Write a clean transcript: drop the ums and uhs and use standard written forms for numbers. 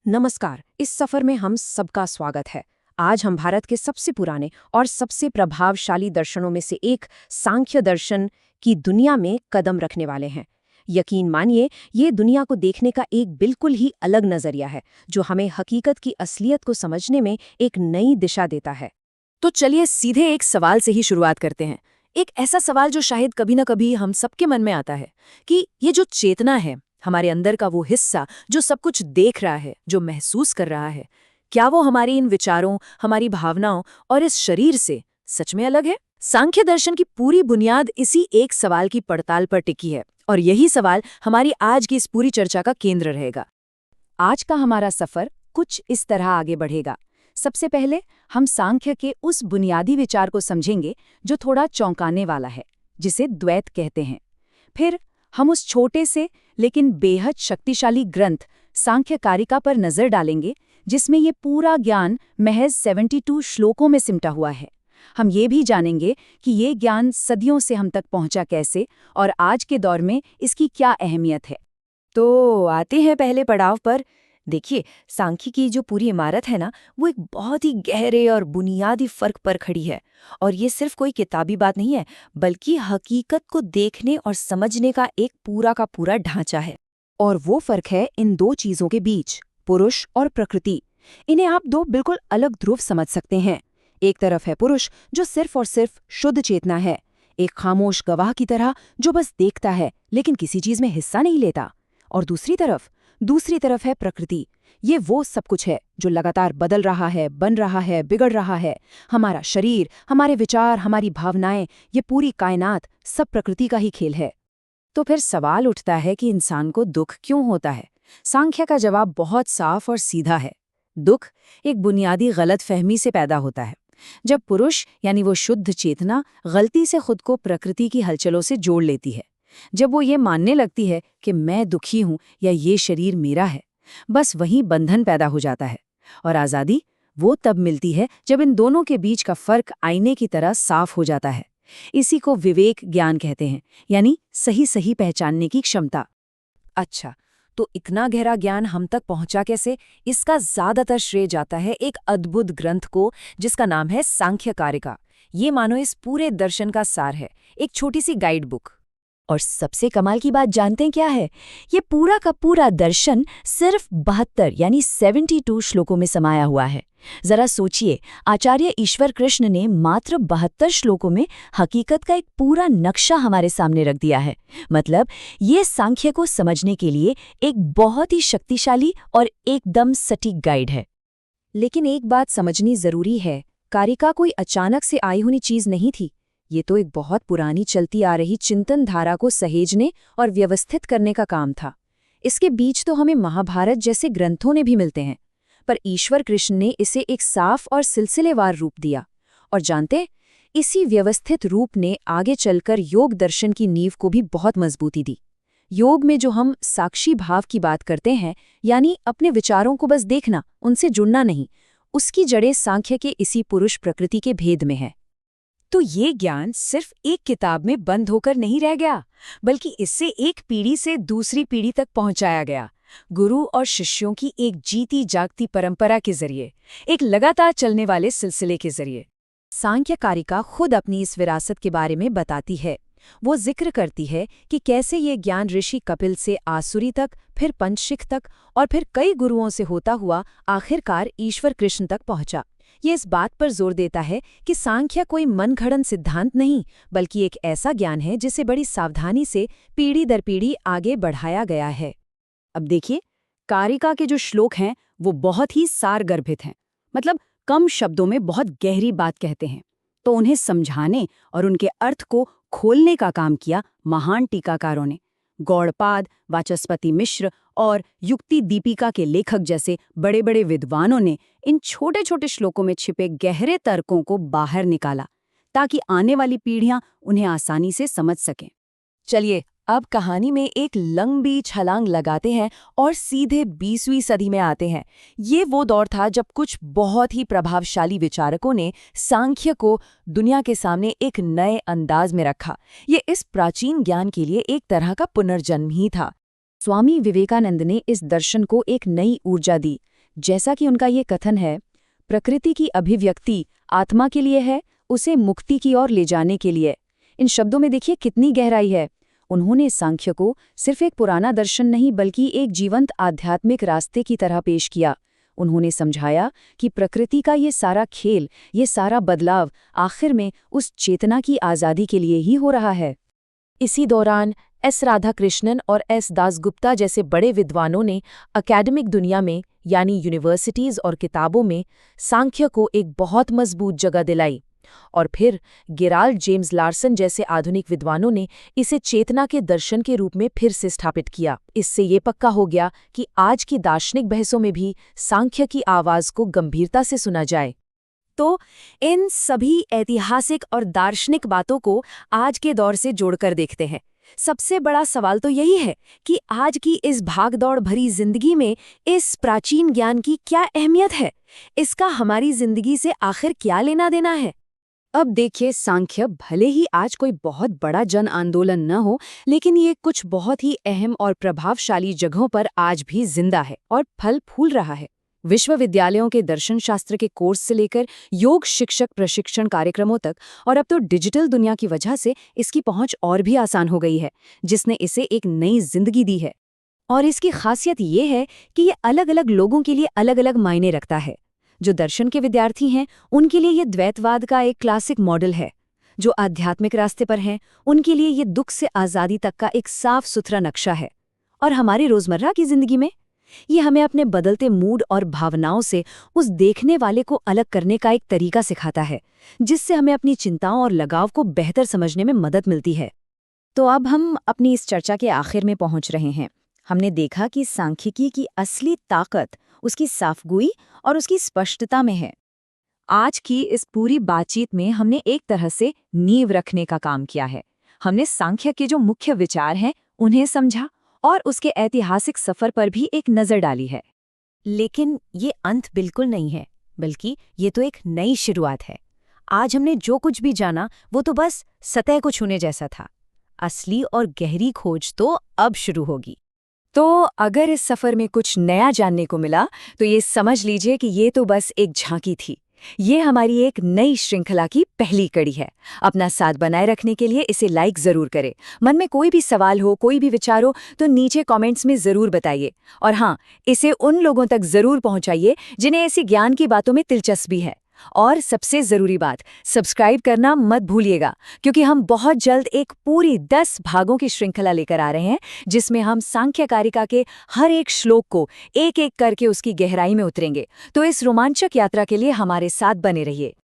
नमस्कार। इस सफर में हम सबका स्वागत है। आज हम भारत के सबसे पुराने और सबसे प्रभावशाली दर्शनों में से एक सांख्य दर्शन की दुनिया में कदम रखने वाले हैं। यकीन मानिए, ये दुनिया को देखने का एक बिल्कुल ही अलग नजरिया है, जो हमें हकीकत की असलियत को समझने में एक नई दिशा देता है। तो चलिए सीधे एक सवाल से ही शुरुआत करते हैं। एक ऐसा सवाल जो शायद कभी न कभी हम सबके मन में आता है कि ये जो चेतना है, हमारे अंदर का वो हिस्सा जो सब कुछ देख रहा है, जो महसूस कर रहा है, क्या वो हमारी इन विचारों, हमारी भावनाओं और इस शरीर से सच में अलग है? सांख्य दर्शन की पूरी बुनियाद इसी एक सवाल की पड़ताल पर टिकी है और यही सवाल हमारी आज की इस पूरी चर्चा का केंद्र रहेगा। आज का हमारा सफर कुछ इस तरह आगे बढ़ेगा। सबसे पहले हम सांख्य के उस बुनियादी विचार को समझेंगे जो थोड़ा चौंकाने वाला है, जिसे द्वैत कहते हैं। फिर हम उस छोटे से लेकिन बेहद शक्तिशाली ग्रंथ सांख्य कारिका पर नजर डालेंगे, जिसमें ये पूरा ज्ञान महज 72 श्लोकों में सिमटा हुआ है। हम ये भी जानेंगे कि ये ज्ञान सदियों से हम तक पहुंचा कैसे और आज के दौर में इसकी क्या अहमियत है। तो आते हैं पहले पड़ाव पर। देखिए, सांख्यिकी की जो पूरी इमारत है ना, वो एक बहुत ही गहरे और बुनियादी फर्क पर खड़ी है। और ये सिर्फ कोई किताबी बात नहीं है, बल्कि हकीकत को देखने और समझने का एक पूरा का पूरा ढांचा है। और वो फर्क है इन दो चीजों के बीच, पुरुष और प्रकृति। इन्हें आप दो बिल्कुल अलग ध्रुव समझ सकते हैं। एक तरफ है पुरुष, जो सिर्फ और सिर्फ शुद्ध चेतना है, एक खामोश गवाह की तरह जो बस देखता है लेकिन किसी चीज में हिस्सा नहीं लेता। और दूसरी तरफ है प्रकृति। ये वो सब कुछ है जो लगातार बदल रहा है, बन रहा है, बिगड़ रहा है। हमारा शरीर, हमारे विचार, हमारी भावनाएं, ये पूरी कायनात सब प्रकृति का ही खेल है। तो फिर सवाल उठता है कि इंसान को दुख क्यों होता है? सांख्य का जवाब बहुत साफ और सीधा है। दुख एक बुनियादी गलतफहमी से पैदा होता है। जब पुरुष यानी वो शुद्ध चेतना गलती से खुद को प्रकृति की हलचलों से जोड़ लेती है, जब वो ये मानने लगती है कि मैं दुखी हूं या ये शरीर मेरा है, बस वहीं बंधन पैदा हो जाता है। और आज़ादी वो तब मिलती है जब इन दोनों के बीच का फर्क आईने की तरह साफ हो जाता है। इसी को विवेक ज्ञान कहते हैं, यानी सही सही पहचानने की क्षमता। अच्छा, तो इतना गहरा ज्ञान हम तक पहुंचा कैसे? इसका ज्यादातर श्रेय जाता है एक अद्भुत ग्रंथ को, जिसका नाम है सांख्य कारिका। ये मानो इस पूरे दर्शन का सार है, एक छोटी सी गाइड बुक। और सबसे कमाल की बात जानते हैं क्या है? ये पूरा का पूरा दर्शन सिर्फ 72 यानी 72 श्लोकों में समाया हुआ है। जरा सोचिए, आचार्य ईश्वर कृष्ण ने मात्र 72 श्लोकों में हकीकत का एक पूरा नक्शा हमारे सामने रख दिया है। मतलब ये सांख्य को समझने के लिए एक बहुत ही शक्तिशाली और एकदम सटीक गाइड है। लेकिन एक बात समझनी जरूरी है, कारिका कोई अचानक से आई हुई चीज नहीं थी। ये तो एक बहुत पुरानी चलती आ रही चिंतन धारा को सहेजने और व्यवस्थित करने का काम था। इसके बीच तो हमें महाभारत जैसे ग्रंथों ने भी मिलते हैं, पर ईश्वर कृष्ण ने इसे एक साफ और सिलसिलेवार रूप दिया। और जानते, इसी व्यवस्थित रूप ने आगे चलकर योग दर्शन की नींव को भी बहुत मजबूती दी। योग में जो हम साक्षी भाव की बात करते हैं, यानी अपने विचारों को बस देखना, उनसे जुड़ना नहीं, उसकी जड़ें सांख्य के इसी पुरुष प्रकृति के भेद में है। तो ये ज्ञान सिर्फ एक किताब में बंद होकर नहीं रह गया, बल्कि इससे एक पीढ़ी से दूसरी पीढ़ी तक पहुंचाया गया, गुरु और शिष्यों की एक जीती जागती परंपरा के जरिए, एक लगातार चलने वाले सिलसिले के जरिए। सांख्य कारिका खुद अपनी इस विरासत के बारे में बताती है। वो जिक्र करती है कि कैसे ये ज्ञान ऋषि कपिल से आसुरी तक, फिर पंचशिख तक और फिर कई गुरुओं से होता हुआ आखिरकार ईश्वर कृष्ण तक पहुंचा। ये इस बात पर जोर देता है कि सांख्य कोई मनगढ़ंत सिद्धांत नहीं, बल्कि एक ऐसा ज्ञान है जिसे बड़ी सावधानी से पीढ़ी दर पीढ़ी आगे बढ़ाया गया है। अब देखिए, कारिका के जो श्लोक हैं वो बहुत ही सारगर्भित हैं, मतलब कम शब्दों में बहुत गहरी बात कहते हैं। तो उन्हें समझाने और उनके अर्थ को खोलने का काम किया महान टीकाकारों ने। गौड़पाद, वाचस्पति मिश्र और युक्ति दीपिका के लेखक जैसे बड़े बड़े विद्वानों ने इन छोटे छोटे श्लोकों में छिपे गहरे तर्कों को बाहर निकाला, ताकि आने वाली पीढ़ियां उन्हें आसानी से समझ सकें। चलिए अब कहानी में एक लंबी छलांग लगाते हैं और सीधे 20वीं सदी में आते हैं। ये वो दौर था जब कुछ बहुत ही प्रभावशाली विचारकों ने सांख्य को दुनिया के सामने एक नए अंदाज में रखा। ये इस प्राचीन ज्ञान के लिए एक तरह का पुनर्जन्म ही था। स्वामी विवेकानंद ने इस दर्शन को एक नई ऊर्जा दी। जैसा कि उनका ये कथन है, प्रकृति की अभिव्यक्ति आत्मा के लिए है, उसे मुक्ति की ओर ले जाने के लिए। इन शब्दों में देखिए कितनी गहराई है। उन्होंने सांख्य को सिर्फ एक पुराना दर्शन नहीं बल्कि एक जीवंत आध्यात्मिक रास्ते की तरह पेश किया। उन्होंने समझाया कि प्रकृति का ये सारा खेल, ये सारा बदलाव आखिर में उस चेतना की आज़ादी के लिए ही हो रहा है। इसी दौरान एस राधाकृष्णन और एस दासगुप्ता जैसे बड़े विद्वानों ने एकेडमिक दुनिया में यानी यूनिवर्सिटीज़ और किताबों में सांख्य को एक बहुत मजबूत जगह दिलाई। और फिर गेराल्ड जेम्स लार्सन जैसे आधुनिक विद्वानों ने इसे चेतना के दर्शन के रूप में फिर से स्थापित किया। इससे ये पक्का हो गया कि आज की दार्शनिक बहसों में भी सांख्य की आवाज़ को गंभीरता से सुना जाए। तो इन सभी ऐतिहासिक और दार्शनिक बातों को आज के दौर से जोड़कर देखते हैं। सबसे बड़ा सवाल तो यही है कि आज की इस भागदौड़ भरी जिंदगी में इस प्राचीन ज्ञान की क्या अहमियत है? इसका हमारी जिंदगी से आखिर क्या लेना देना है? अब देखिए, सांख्य भले ही आज कोई बहुत बड़ा जन आंदोलन न हो, लेकिन ये कुछ बहुत ही अहम और प्रभावशाली जगहों पर आज भी जिंदा है और फल फूल रहा है। विश्वविद्यालयों के दर्शन शास्त्र के कोर्स से लेकर योग शिक्षक प्रशिक्षण कार्यक्रमों तक, और अब तो डिजिटल दुनिया की वजह से इसकी पहुंच और भी आसान हो गई है, जिसने इसे एक नई जिंदगी दी है। और इसकी खासियत ये है कि ये अलग अलग लोगों के लिए अलग अलग मायने रखता है। जो दर्शन के विद्यार्थी हैं, उनके लिए ये द्वैतवाद का एक क्लासिक मॉडल है। जो आध्यात्मिक रास्ते पर हैं, उनके लिए ये दुख से आज़ादी तक का एक साफ सुथरा नक्शा है। और हमारी रोज़मर्रा की ज़िंदगी में ये हमें अपने बदलते मूड और भावनाओं से उस देखने वाले को अलग करने का एक तरीका सिखाता है, जिससे हमें अपनी चिंताओं और लगाव को बेहतर समझने में मदद मिलती है। तो अब हम अपनी इस चर्चा के आखिर में पहुंच रहे हैं। हमने देखा कि सांख्यिकी की असली ताकत उसकी साफगोई और उसकी स्पष्टता में है। आज की इस पूरी बातचीत में हमने एक तरह से नींव रखने का काम किया है। हमने सांख्य के जो मुख्य विचार हैं उन्हें समझा और उसके ऐतिहासिक सफर पर भी एक नज़र डाली है। लेकिन ये अंत बिल्कुल नहीं है, बल्कि ये तो एक नई शुरुआत है। आज हमने जो कुछ भी जाना वो तो बस सतह को छूने जैसा था। असली और गहरी खोज तो अब शुरू होगी। तो अगर इस सफ़र में कुछ नया जानने को मिला तो ये समझ लीजिए कि ये तो बस एक झांकी थी। ये हमारी एक नई श्रृंखला की पहली कड़ी है। अपना साथ बनाए रखने के लिए इसे लाइक ज़रूर करें। मन में कोई भी सवाल हो, कोई भी विचार हो तो नीचे कमेंट्स में ज़रूर बताइए। और हाँ, इसे उन लोगों तक ज़रूर पहुंचाइए जिन्हें ऐसी ज्ञान की बातों में दिलचस्पी है। और सबसे ज़रूरी बात, सब्सक्राइब करना मत भूलिएगा, क्योंकि हम बहुत जल्द एक पूरी 10 भागों की श्रृंखला लेकर आ रहे हैं, जिसमें हम सांख्य कारिका के हर एक श्लोक को एक एक करके उसकी गहराई में उतरेंगे। तो इस रोमांचक यात्रा के लिए हमारे साथ बने रहिए।